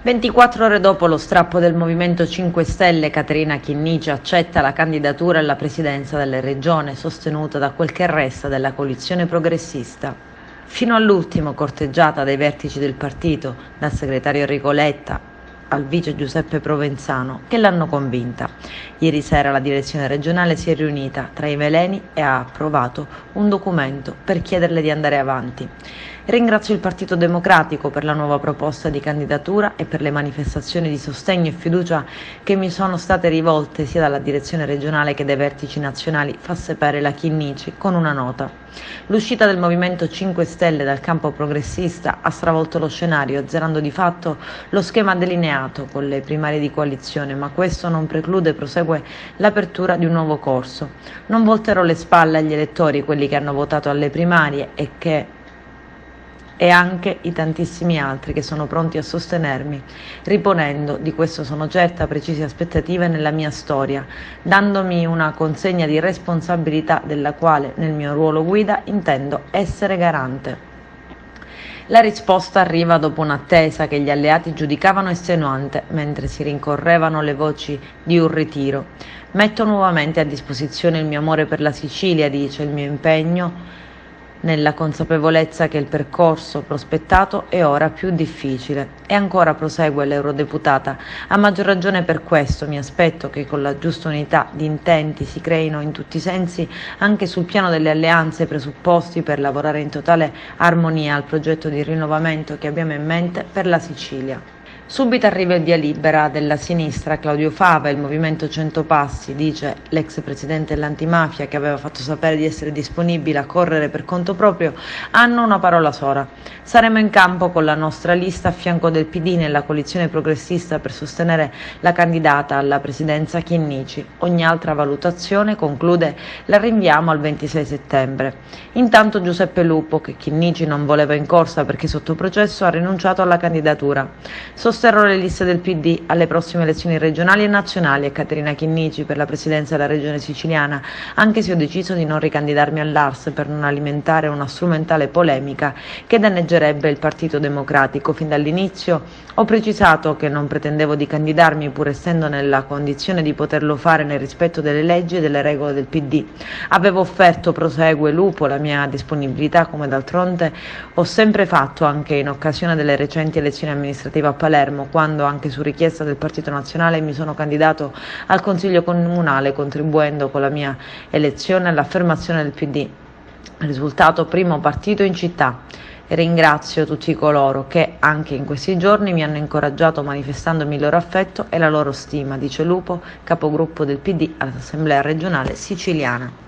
24 ore dopo lo strappo del Movimento 5 Stelle, Caterina Chinnici accetta la candidatura alla presidenza della regione, sostenuta da quel che resta della coalizione progressista. Fino all'ultimo corteggiata dai vertici del partito, dal segretario Enrico Letta al vice Giuseppe Provenzano, che l'hanno convinta. Ieri sera la direzione regionale si è riunita tra i veleni e ha approvato un documento per chiederle di andare avanti. Ringrazio il Partito Democratico per la nuova proposta di candidatura e per le manifestazioni di sostegno e fiducia che mi sono state rivolte sia dalla direzione regionale che dai vertici nazionali, fa sapere la Chinnici con una nota. L'uscita del Movimento 5 Stelle dal campo progressista ha stravolto lo scenario, azzerando di fatto lo schema delineato con le primarie di coalizione, ma questo non preclude, prosegue, l'apertura di un nuovo corso. Non volterò le spalle agli elettori, quelli che hanno votato alle primarie e anche i tantissimi altri che sono pronti a sostenermi, riponendo, di questo sono certa, precise aspettative nella mia storia, dandomi una consegna di responsabilità della quale nel mio ruolo guida intendo essere garante. La risposta arriva dopo un'attesa che gli alleati giudicavano estenuante, mentre si rincorrevano le voci di un ritiro. Metto nuovamente a disposizione il mio amore per la Sicilia, dice, il mio impegno, nella consapevolezza che il percorso prospettato è ora più difficile. E ancora, prosegue l'eurodeputata, a maggior ragione per questo mi aspetto che con la giusta unità di intenti si creino in tutti i sensi, anche sul piano delle alleanze, presupposti per lavorare in totale armonia al progetto di rinnovamento che abbiamo in mente per la Sicilia. Subito arriva il via libera della sinistra. Claudio Fava, il Movimento 100 Passi, dice l'ex presidente dell'antimafia, che aveva fatto sapere di essere disponibile a correre per conto proprio, hanno una parola sola. Saremo in campo con la nostra lista a fianco del PD nella coalizione progressista per sostenere la candidata alla presidenza Chinnici. Ogni altra valutazione, conclude, la rinviamo al 26 settembre. Intanto Giuseppe Lupo, che Chinnici non voleva in corsa perché sotto processo, ha rinunciato alla candidatura. Sosterrò le liste del PD alle prossime elezioni regionali e nazionali e Caterina Chinnici per la presidenza della regione siciliana, anche se ho deciso di non ricandidarmi all'ARS per non alimentare una strumentale polemica che danneggerebbe il Partito Democratico. Fin dall'inizio ho precisato che non pretendevo di candidarmi, pur essendo nella condizione di poterlo fare nel rispetto delle leggi e delle regole del PD. Avevo offerto, prosegue Lupo, la mia disponibilità, come d'altronde ho sempre fatto anche in occasione delle recenti elezioni amministrative a Palermo, quando anche su richiesta del Partito Nazionale mi sono candidato al Consiglio Comunale, contribuendo con la mia elezione all'affermazione del PD, risultato primo partito in città. E ringrazio tutti coloro che anche in questi giorni mi hanno incoraggiato manifestandomi il loro affetto e la loro stima, dice Lupo, capogruppo del PD all'Assemblea regionale siciliana.